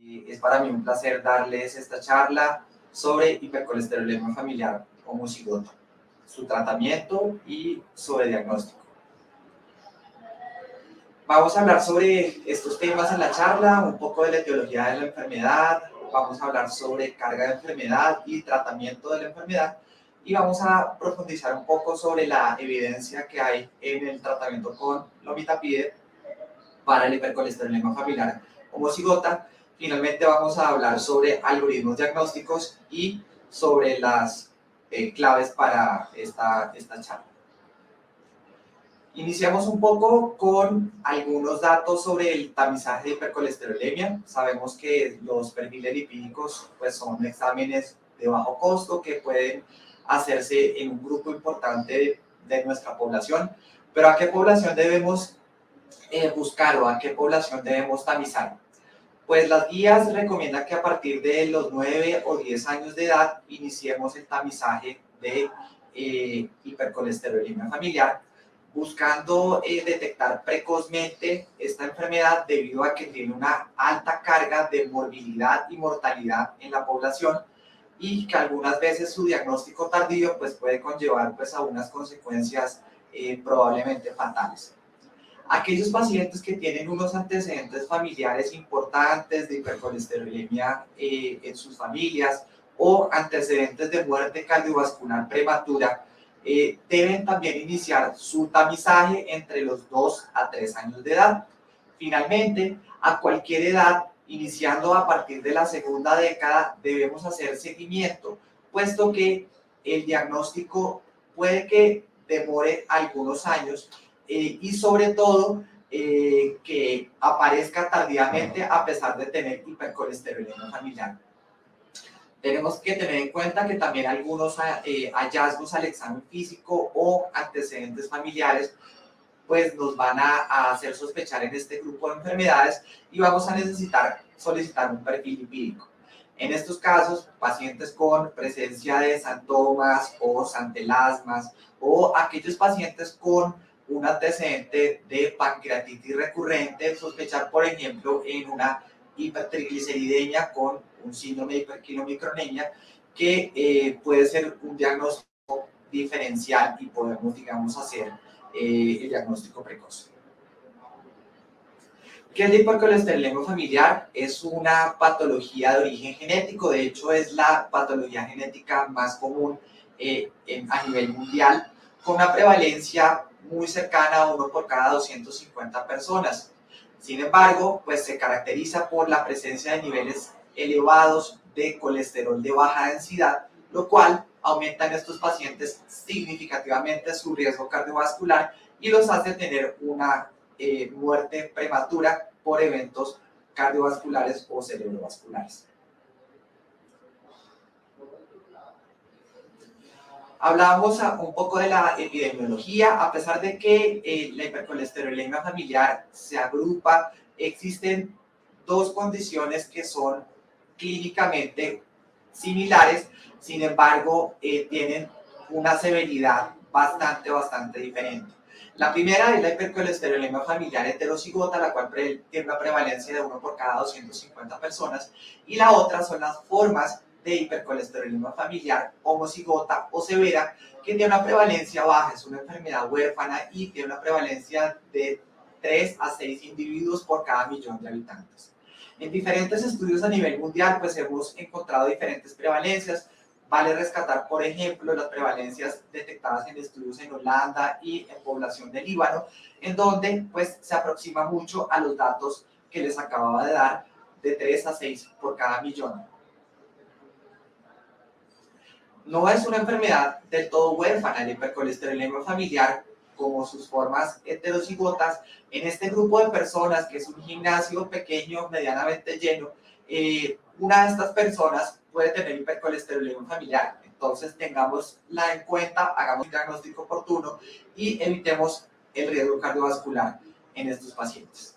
Es para mí un placer darles esta charla sobre hipercolesterolemia familiar homocigota, su tratamiento y sobre diagnóstico. Vamos a hablar sobre estos temas en la charla, un poco de la etiología de la enfermedad, vamos a hablar sobre carga de enfermedad y tratamiento de la enfermedad, y vamos a profundizar un poco sobre la evidencia que hay en el tratamiento con lomitapide para el hipercolesterolemia familiar homocigota. Finalmente vamos a hablar sobre algoritmos diagnósticos y sobre las claves para esta charla. Iniciamos un poco con algunos datos sobre el tamizaje de hipercolesterolemia. Sabemos que los perfiles lipídicos pues, son exámenes de bajo costo que pueden hacerse en un grupo importante de nuestra población, pero ¿a qué población debemos buscar o a qué población debemos tamizar? Pues las guías recomiendan que a partir de los 9 o 10 años de edad iniciemos el tamizaje de hipercolesterolemia familiar, buscando detectar precozmente esta enfermedad debido a que tiene una alta carga de morbilidad y mortalidad en la población y que algunas veces su diagnóstico tardío pues, puede conllevar pues, a unas consecuencias probablemente fatales. Aquellos pacientes que tienen unos antecedentes familiares importantes de hipercolesterolemia en sus familias o antecedentes de muerte cardiovascular prematura, deben también iniciar su tamizaje entre los 2 a 3 años de edad. Finalmente, a cualquier edad, iniciando a partir de la segunda década, debemos hacer seguimiento, puesto que el diagnóstico puede que demore algunos años, y sobre todo que aparezca tardíamente a pesar de tener hipercolesterolemia familiar. Tenemos que tener en cuenta que también algunos hallazgos al examen físico o antecedentes familiares pues nos van a hacer sospechar en este grupo de enfermedades y vamos a necesitar solicitar un perfil lipídico. En estos casos, pacientes con presencia de xantomas o xantelasmas o aquellos pacientes con un antecedente de pancreatitis recurrente, sospechar, por ejemplo, en una hipertrigliceridemia con un síndrome de hiperkilomicronemia, que puede ser un diagnóstico diferencial y podemos, digamos, hacer el diagnóstico precoz. ¿Qué es la hipercolesterolemia familiar? Es una patología de origen genético, de hecho es la patología genética más común a nivel mundial, con una prevalencia muy cercana a 1 por cada 250 personas. Sin embargo, pues se caracteriza por la presencia de niveles elevados de colesterol de baja densidad, lo cual aumenta en estos pacientes significativamente su riesgo cardiovascular y los hace tener una muerte prematura por eventos cardiovasculares o cerebrovasculares. Hablábamos un poco de la epidemiología. A pesar de que la hipercolesterolemia familiar se agrupa, existen dos condiciones que son clínicamente similares, sin embargo tienen una severidad bastante diferente. La primera es la hipercolesterolemia familiar heterocigota, la cual tiene una prevalencia de 1 por cada 250 personas, y la otra son las formas de hipercolesterolemia familiar homocigota o severa, que tiene una prevalencia baja, es una enfermedad huérfana y tiene una prevalencia de 3 a 6 individuos por cada millón de habitantes. En diferentes estudios a nivel mundial pues hemos encontrado diferentes prevalencias. Vale rescatar, por ejemplo, las prevalencias detectadas en estudios en Holanda y en población de Líbano, en donde pues, se aproxima mucho a los datos que les acababa de dar, de 3 a 6 por cada millón. No es una enfermedad del todo huérfana, el hipercolesterolemia familiar, como sus formas heterocigotas. En este grupo de personas, que es un gimnasio pequeño, medianamente lleno, una de estas personas puede tener hipercolesterolemia familiar. Entonces, tengámosla en cuenta, hagamos un diagnóstico oportuno y evitemos el riesgo cardiovascular en estos pacientes.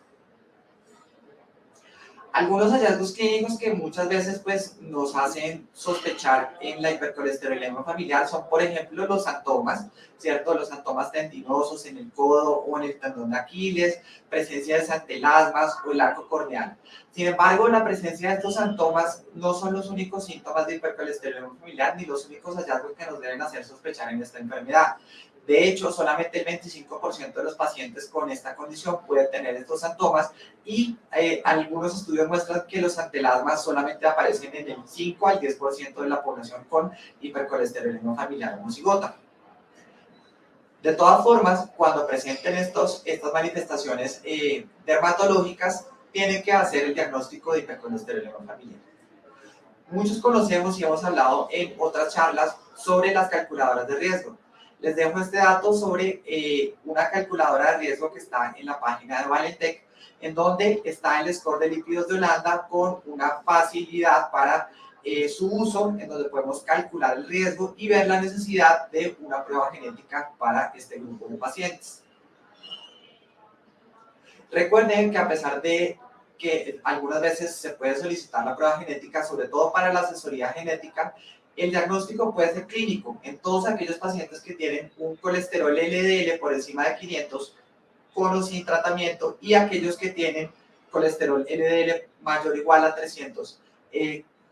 Algunos hallazgos clínicos que muchas veces pues, nos hacen sospechar en la hipercolesterolemia familiar son, por ejemplo, los santomas, ¿cierto? Los santomas tendinosos en el codo o en el tendón de Aquiles, presencia de santelasmas o el arco corneal. Sin embargo, la presencia de estos santomas no son los únicos síntomas de hipercolesterolemia familiar ni los únicos hallazgos que nos deben hacer sospechar en esta enfermedad. De hecho, solamente el 25% de los pacientes con esta condición pueden tener estos santomas y algunos estudios muestran que los santelasmas solamente aparecen en el 5 al 10% de la población con hipercolesterolemia familiar homocigota. De todas formas, cuando presenten estas manifestaciones dermatológicas, tienen que hacer el diagnóstico de hipercolesterolemia familiar. Muchos conocemos y hemos hablado en otras charlas sobre las calculadoras de riesgo. Les dejo este dato sobre una calculadora de riesgo que está en la página de Valentec, en donde está el score de lípidos de Holanda con una facilidad para su uso, en donde podemos calcular el riesgo y ver la necesidad de una prueba genética para este grupo de pacientes. Recuerden que a pesar de que algunas veces se puede solicitar la prueba genética, sobre todo para la asesoría genética, el diagnóstico puede ser clínico en todos aquellos pacientes que tienen un colesterol LDL por encima de 500 con o sin tratamiento y aquellos que tienen colesterol LDL mayor o igual a 300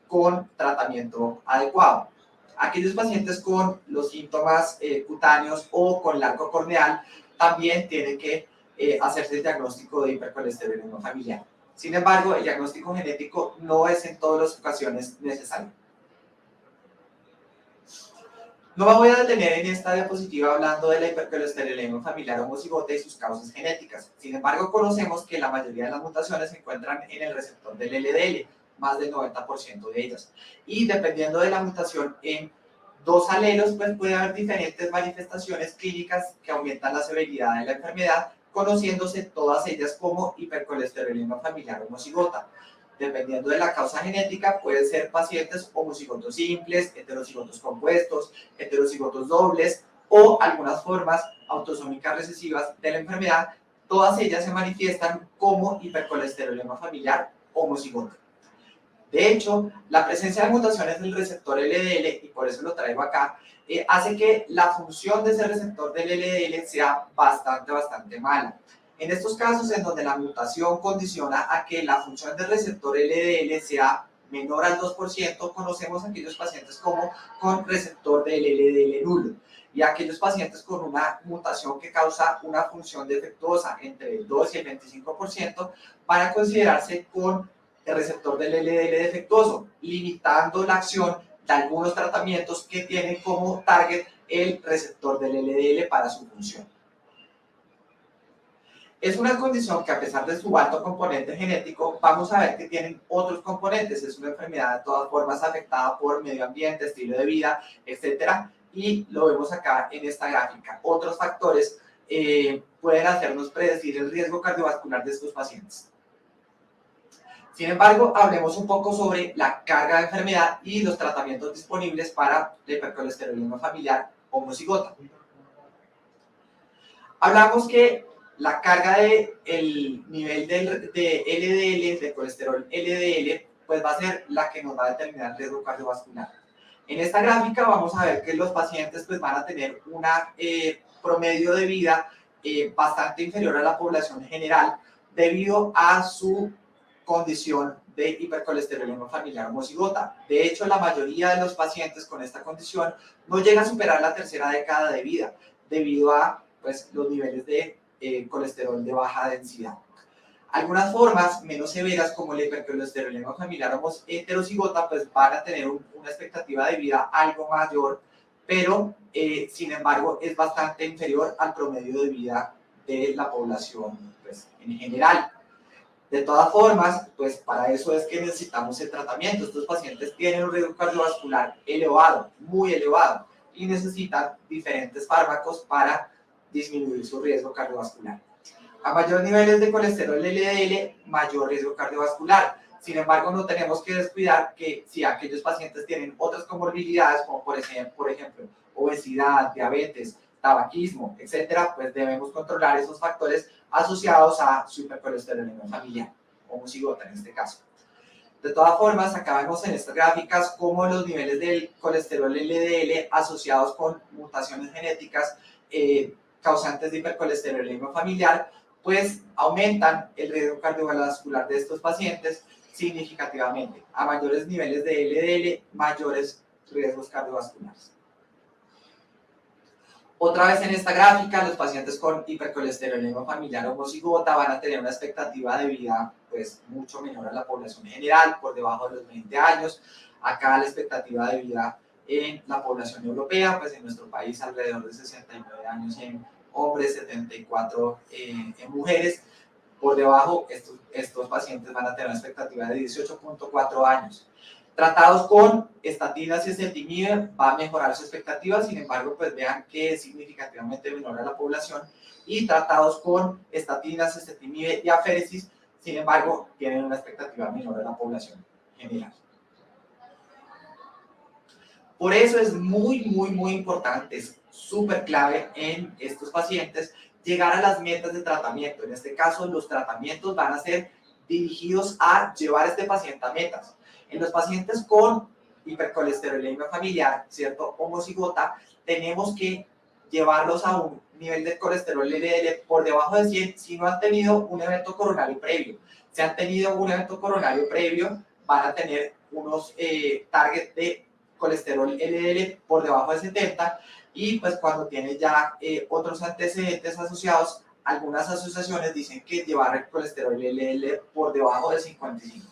con tratamiento adecuado. Aquellos pacientes con los síntomas cutáneos o con el arco corneal también tienen que hacerse el diagnóstico de hipercolesterolemia familiar. Sin embargo, el diagnóstico genético no es en todas las ocasiones necesario. No me voy a detener en esta diapositiva hablando de la hipercolesterolemia familiar homocigota y sus causas genéticas. Sin embargo, conocemos que la mayoría de las mutaciones se encuentran en el receptor del LDL, más del 90% de ellas. Y dependiendo de la mutación en dos alelos, pues puede haber diferentes manifestaciones clínicas que aumentan la severidad de la enfermedad, conociéndose todas ellas como hipercolesterolemia familiar homocigota. Dependiendo de la causa genética, pueden ser pacientes homocigotos simples, heterocigotos compuestos, heterocigotos dobles o algunas formas autosómicas recesivas de la enfermedad. Todas ellas se manifiestan como hipercolesterolemia familiar homocigota. De hecho, la presencia de mutaciones del receptor LDL, y por eso lo traigo acá, hace que la función de ese receptor del LDL sea bastante mala. En estos casos en donde la mutación condiciona a que la función del receptor LDL sea menor al 2%, conocemos a aquellos pacientes como con receptor del LDL nulo y a aquellos pacientes con una mutación que causa una función defectuosa entre el 2 y el 25% para considerarse con el receptor del LDL defectuoso, limitando la acción de algunos tratamientos que tienen como target el receptor del LDL para su función. Es una condición que a pesar de su alto componente genético, vamos a ver que tienen otros componentes. Es una enfermedad de todas formas afectada por medio ambiente, estilo de vida, etcétera, y lo vemos acá en esta gráfica. Otros factores pueden hacernos predecir el riesgo cardiovascular de estos pacientes. Sin embargo, hablemos un poco sobre la carga de enfermedad y los tratamientos disponibles para la hipercolesterolemia familiar homocigota. Hablamos que la carga del nivel de LDL, de colesterol LDL, pues va a ser la que nos va a determinar el riesgo cardiovascular. En esta gráfica vamos a ver que los pacientes pues van a tener un promedio de vida bastante inferior a la población general debido a su condición de hipercolesterolemia familiar homocigota. De hecho, la mayoría de los pacientes con esta condición no llega a superar la tercera década de vida debido a pues, los niveles de colesterol de baja densidad. Algunas formas menos severas como la hipercolesterolemia familiar heterocigota pues van a tener una expectativa de vida algo mayor, pero sin embargo es bastante inferior al promedio de vida de la población pues, en general. De todas formas, pues para eso es que necesitamos el tratamiento. Estos pacientes tienen un riesgo cardiovascular elevado, muy elevado, y necesitan diferentes fármacos para disminuir su riesgo cardiovascular. A mayores niveles de colesterol LDL, mayor riesgo cardiovascular. Sin embargo, no tenemos que descuidar que si aquellos pacientes tienen otras comorbilidades, como por ejemplo obesidad, diabetes, tabaquismo, etcétera, pues debemos controlar esos factores asociados a su hipercolesterolemia familiar, homocigota en este caso. De todas formas, acá vemos en estas gráficas cómo los niveles del colesterol LDL asociados con mutaciones genéticas causantes de hipercolesterolemia familiar, pues aumentan el riesgo cardiovascular de estos pacientes significativamente. A mayores niveles de LDL, mayores riesgos cardiovasculares. Otra vez en esta gráfica, los pacientes con hipercolesterolemia familiar homocigota van a tener una expectativa de vida pues mucho menor a la población general, por debajo de los 20 años. Acá la expectativa de vida en la población europea, pues en nuestro país alrededor de 69 años en hombres, 74 en mujeres. Por debajo, estos pacientes van a tener una expectativa de 18.4 años. Tratados con estatinas y ezetimibe va a mejorar su expectativa, sin embargo, pues vean que es significativamente menor a la población. Y tratados con estatinas, ezetimibe y aféresis, sin embargo, tienen una expectativa menor a la población general. Por eso es muy importante, es súper clave en estos pacientes llegar a las metas de tratamiento. En este caso, los tratamientos van a ser dirigidos a llevar a este paciente a metas. En los pacientes con hipercolesterolemia familiar, ¿cierto? Homocigota, tenemos que llevarlos a un nivel de colesterol LDL por debajo de 100 si no han tenido un evento coronario previo. Si han tenido un evento coronario previo, van a tener unos targets de colesterol LDL por debajo de 70 y pues cuando tiene ya otros antecedentes asociados, algunas asociaciones dicen que llevar el colesterol LDL por debajo de 55.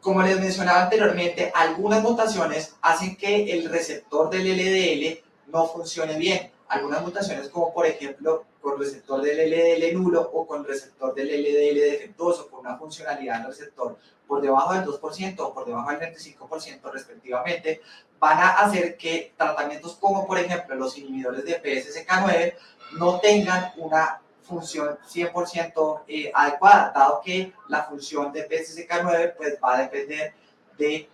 Como les mencionaba anteriormente, algunas mutaciones hacen que el receptor del LDL no funcione bien. Algunas mutaciones como por ejemplo con receptor del LDL nulo o con receptor del LDL defectuoso, con una funcionalidad del receptor por debajo del 2% o por debajo del 25% respectivamente, van a hacer que tratamientos como por ejemplo los inhibidores de PCSK9 no tengan una función 100% adecuada, dado que la función de PCSK9 pues, va a depender de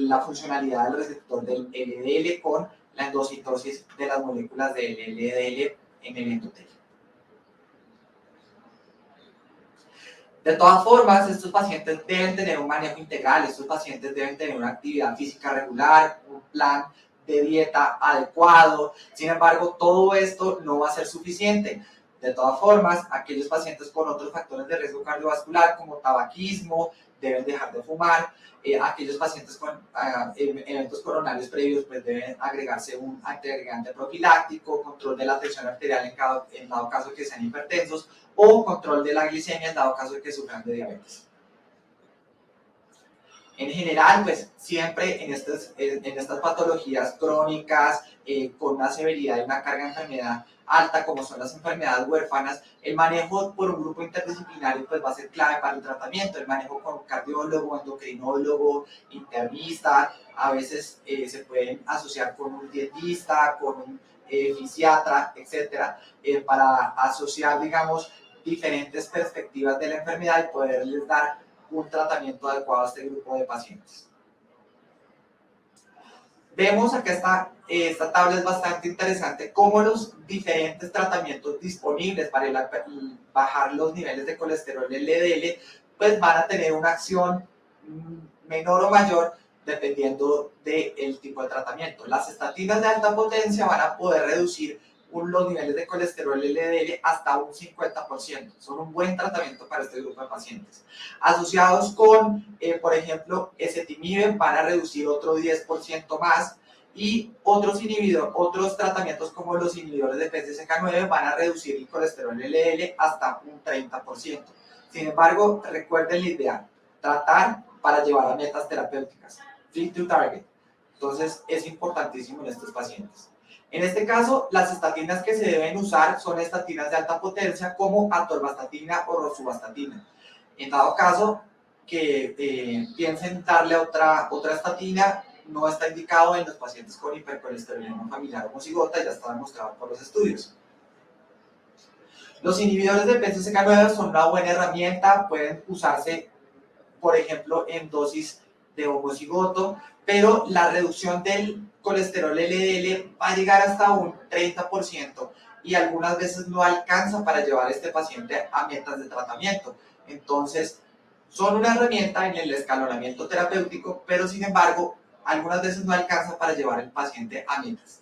la funcionalidad del receptor del LDL con la endocitosis de las moléculas del LDL en el endotelio. De todas formas, estos pacientes deben tener un manejo integral, estos pacientes deben tener una actividad física regular, un plan de dieta adecuado. Sin embargo, todo esto no va a ser suficiente. De todas formas, aquellos pacientes con otros factores de riesgo cardiovascular como tabaquismo deben dejar de fumar. Aquellos pacientes con eventos coronarios previos pues deben agregarse un antiagregante profiláctico, control de la tensión arterial en dado caso que sean hipertensos o control de la glicemia en dado caso de que sufran de diabetes. En general, pues siempre en estas patologías crónicas con una severidad y una carga de enfermedad alta, como son las enfermedades huérfanas, el manejo por un grupo interdisciplinario pues, va a ser clave para el tratamiento. El manejo con un cardiólogo, endocrinólogo, internista, a veces se pueden asociar con un dietista, con un fisiatra, etcétera, para asociar, digamos, diferentes perspectivas de la enfermedad y poderles dar un tratamiento adecuado a este grupo de pacientes. Vemos acá esta tabla es bastante interesante, cómo los diferentes tratamientos disponibles para bajar los niveles de colesterol LDL pues van a tener una acción menor o mayor dependiendo del tipo de tratamiento. Las estatinas de alta potencia van a poder reducir los niveles de colesterol LDL hasta un 50%. Son un buen tratamiento para este grupo de pacientes. Asociados con, por ejemplo, ezetimibe van a reducir otro 10% más y otros tratamientos como los inhibidores de PCSK9 van a reducir el colesterol LDL hasta un 30%. Sin embargo, recuerden la idea, tratar para llevar a metas terapéuticas, fit to target. Entonces, es importantísimo en estos pacientes. En este caso, las estatinas que se deben usar son estatinas de alta potencia como atorvastatina o rosuvastatina. En dado caso que piensen darle otra estatina, no está indicado en los pacientes con hipercolesterolemia familiar homocigota, ya está demostrado por los estudios. Los inhibidores de PCSK9 son una buena herramienta, pueden usarse, por ejemplo, en dosis de homocigoto, pero la reducción del colesterol LDL va a llegar hasta un 30% y algunas veces no alcanza para llevar a este paciente a metas de tratamiento. Entonces, son una herramienta en el escalonamiento terapéutico, pero sin embargo, algunas veces no alcanza para llevar al paciente a metas.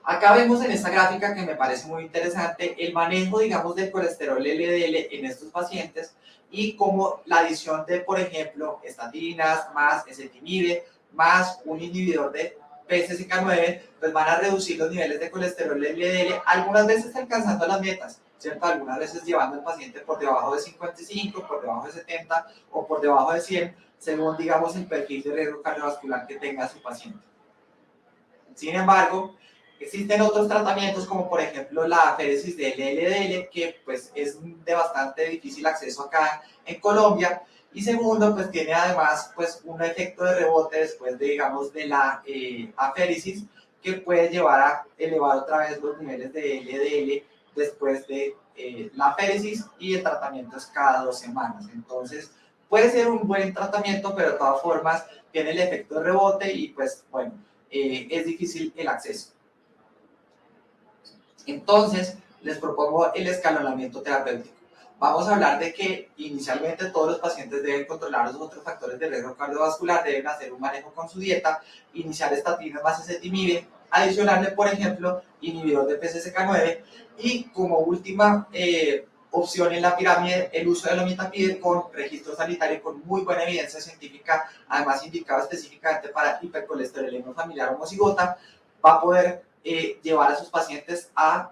Acá vemos en esta gráfica, que me parece muy interesante, el manejo, digamos, del colesterol LDL en estos pacientes y cómo la adición de, por ejemplo, estatinas más ezetimibe más un inhibidor de PCSK9, pues van a reducir los niveles de colesterol LDL, algunas veces alcanzando las metas, ¿cierto? Algunas veces llevando al paciente por debajo de 55, por debajo de 70 o por debajo de 100, según, digamos, el perfil de riesgo cardiovascular que tenga su paciente. Sin embargo, existen otros tratamientos, como por ejemplo la aféresis del LDL, que pues es de bastante difícil acceso acá en Colombia. Y segundo, pues tiene además pues un efecto de rebote después de, digamos, de la aféresis, que puede llevar a elevar otra vez los niveles de LDL después de la aféresis, y el tratamiento es cada 2 semanas. Entonces, puede ser un buen tratamiento, pero de todas formas tiene el efecto de rebote y pues bueno, es difícil el acceso. Entonces, les propongo el escalonamiento terapéutico. Vamos a hablar de que inicialmente todos los pacientes deben controlar los otros factores de riesgo cardiovascular, deben hacer un manejo con su dieta, iniciar estatinas más ezetimibe, adicionarle, por ejemplo, inhibidor de PCSK9 y como última opción en la pirámide, el uso de lomitapide con registro sanitario con muy buena evidencia científica, además indicado específicamente para hipercolesterolemia familiar homocigota, va a poder llevar a sus pacientes a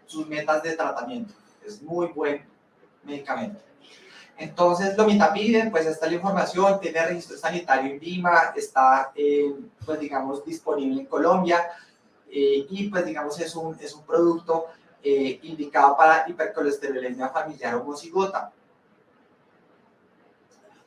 sus metas de tratamiento. Es muy buen medicamento. Entonces, lomitapide, pues esta es la información, tiene registro sanitario en Lima, está, pues digamos, disponible en Colombia, y pues digamos es un producto indicado para hipercolesterolemia familiar homocigota.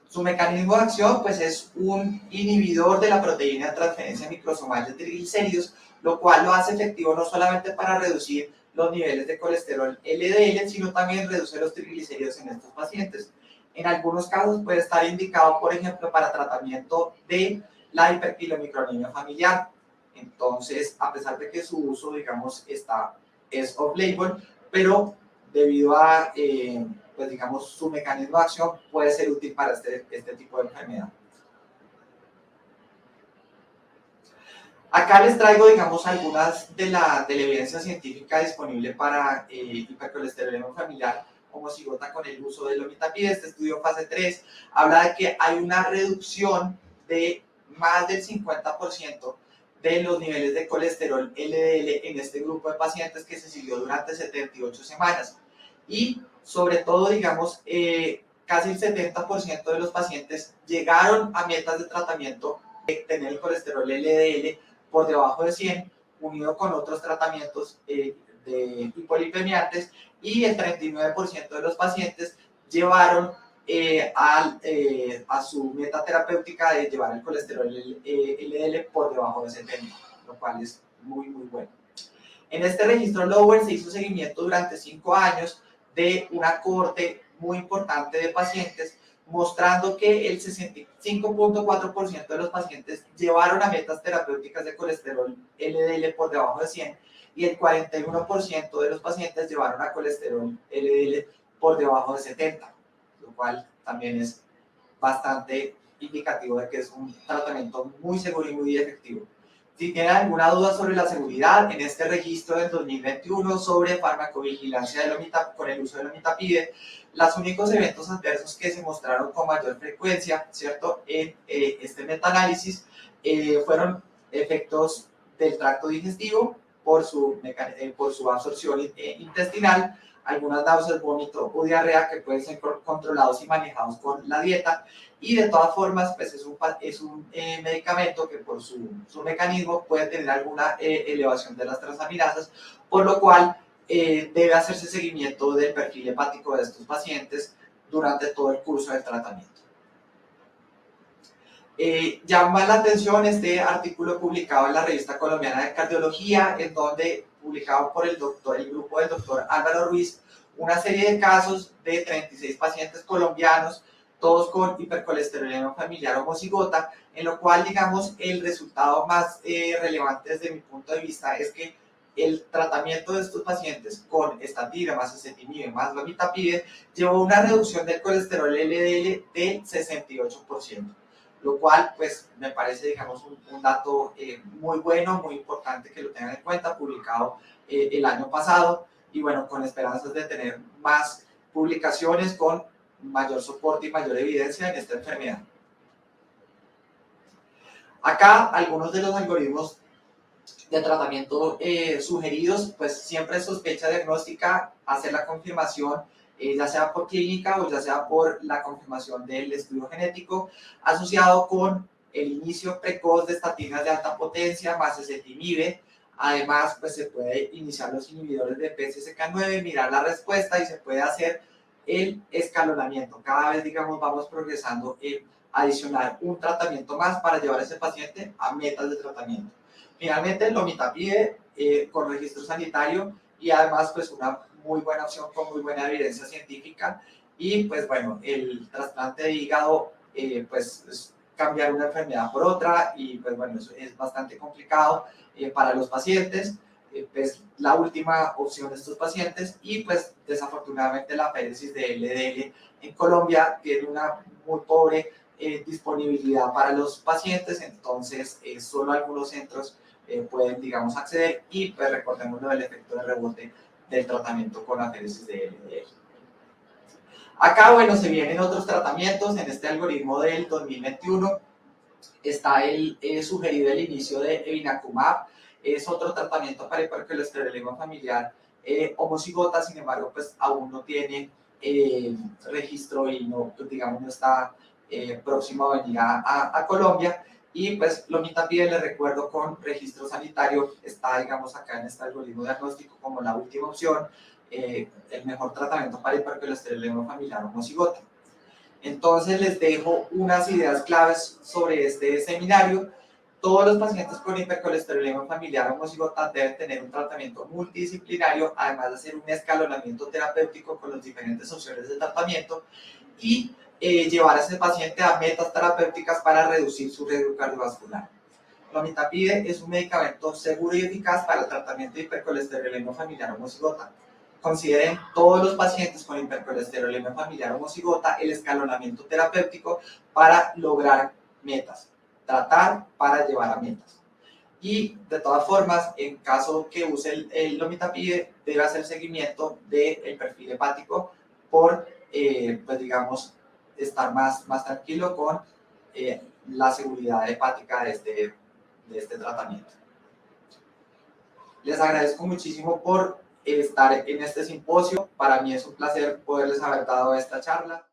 Su mecanismo de acción pues es un inhibidor de la proteína de transferencia microsomal de triglicéridos, lo cual lo hace efectivo no solamente para reducir los niveles de colesterol LDL, sino también reduce los triglicéridos en estos pacientes. En algunos casos puede estar indicado, por ejemplo, para tratamiento de la hiperkilomicronemia familiar. Entonces, a pesar de que su uso, digamos, es off-label, pero debido a, pues digamos, su mecanismo de acción puede ser útil para este tipo de enfermedad. Acá les traigo, digamos, algunas de la evidencia científica disponible para hipercolesterolemia familiar homocigota con el uso de lomitapide. Este estudio fase 3 habla de que hay una reducción de más del 50% de los niveles de colesterol LDL en este grupo de pacientes que se siguió durante 78 semanas. Y sobre todo, digamos, casi el 70% de los pacientes llegaron a metas de tratamiento de tener el colesterol LDL por debajo de 100, unido con otros tratamientos de hipolipemiantes, y el 39% de los pacientes llevaron a su meta terapéutica de llevar el colesterol LDL por debajo de 70, lo cual es muy, muy bueno. En este registro Lower se hizo seguimiento durante 5 años de una cohorte muy importante de pacientes, mostrando que el 65.4% de los pacientes llevaron a metas terapéuticas de colesterol LDL por debajo de 100 y el 41% de los pacientes llevaron a colesterol LDL por debajo de 70, lo cual también es bastante indicativo de que es un tratamiento muy seguro y muy efectivo. Si tienen alguna duda sobre la seguridad, en este registro del 2021 sobre farmacovigilancia con el uso de lomitapide, los únicos eventos adversos que se mostraron con mayor frecuencia, ¿cierto?, en este metaanálisis fueron efectos del tracto digestivo por su absorción intestinal, algunas náuseas, vómito o diarrea que pueden ser controlados y manejados con la dieta, y de todas formas pues es un medicamento que por su mecanismo puede tener alguna elevación de las transaminasas, por lo cual debe hacerse seguimiento del perfil hepático de estos pacientes durante todo el curso del tratamiento. Llama la atención este artículo publicado en la Revista Colombiana de Cardiología, en donde, publicado por el grupo del doctor Álvaro Ruiz, una serie de casos de 36 pacientes colombianos, todos con hipercolesterolemia familiar homocigota, en lo cual, digamos, el resultado más relevante desde mi punto de vista es que el tratamiento de estos pacientes con estatina más ezetimibe más lomitapide llevó una reducción del colesterol LDL del 68%, lo cual pues me parece, digamos, un dato muy bueno, muy importante que lo tengan en cuenta, publicado el año pasado, y bueno, con esperanzas de tener más publicaciones con mayor soporte y mayor evidencia en esta enfermedad. Acá algunos de los algoritmos de tratamiento sugeridos, pues siempre sospecha diagnóstica, hacer la confirmación, ya sea por clínica o ya sea por la confirmación del estudio genético, asociado con el inicio precoz de estatinas de alta potencia más ezetimibe. Además, pues se puede iniciar los inhibidores de PCSK9, mirar la respuesta y se puede hacer el escalonamiento. Cada vez, digamos, vamos progresando en adicionar un tratamiento más para llevar a ese paciente a metas de tratamiento. Finalmente, lomitapide con registro sanitario y además pues una muy buena opción con muy buena evidencia científica. Y pues bueno, el trasplante de hígado pues es cambiar una enfermedad por otra y pues bueno, eso es bastante complicado para los pacientes. Pues la última opción de estos pacientes y pues desafortunadamente la féresis de LDL en Colombia tiene una muy pobre disponibilidad para los pacientes, entonces solo algunos centros pueden, digamos, acceder y pues recordemos lo del efecto de rebote del tratamiento con aféresis de LDL. Acá, bueno, se vienen otros tratamientos. En este algoritmo del 2021 está el sugerido el inicio de evinacumab. Es otro tratamiento para hipercolesterolemia familiar homocigota, sin embargo, pues aún no tiene registro y no, pues, digamos, no está próximo a venir a Colombia. Y pues lomitapide, les recuerdo, con registro sanitario, está, digamos, acá en este algoritmo diagnóstico como la última opción, el mejor tratamiento para hipercolesterolemia familiar homocigota. Entonces les dejo unas ideas claves sobre este seminario. Todos los pacientes con hipercolesterolemia familiar homocigota deben tener un tratamiento multidisciplinario, además de hacer un escalonamiento terapéutico con las diferentes opciones de tratamiento y llevar a ese paciente a metas terapéuticas para reducir su riesgo cardiovascular. Lomitapide es un medicamento seguro y eficaz para el tratamiento de hipercolesterolemia familiar homocigota. Consideren todos los pacientes con hipercolesterolemia familiar homocigota el escalonamiento terapéutico para lograr metas, tratar para llevar a metas. Y de todas formas, en caso que use el lomitapide, debe hacer seguimiento del perfil hepático por, pues digamos, estar más tranquilo con la seguridad hepática de este tratamiento. Les agradezco muchísimo por estar en este simposio. Para mí es un placer poderles haber dado esta charla.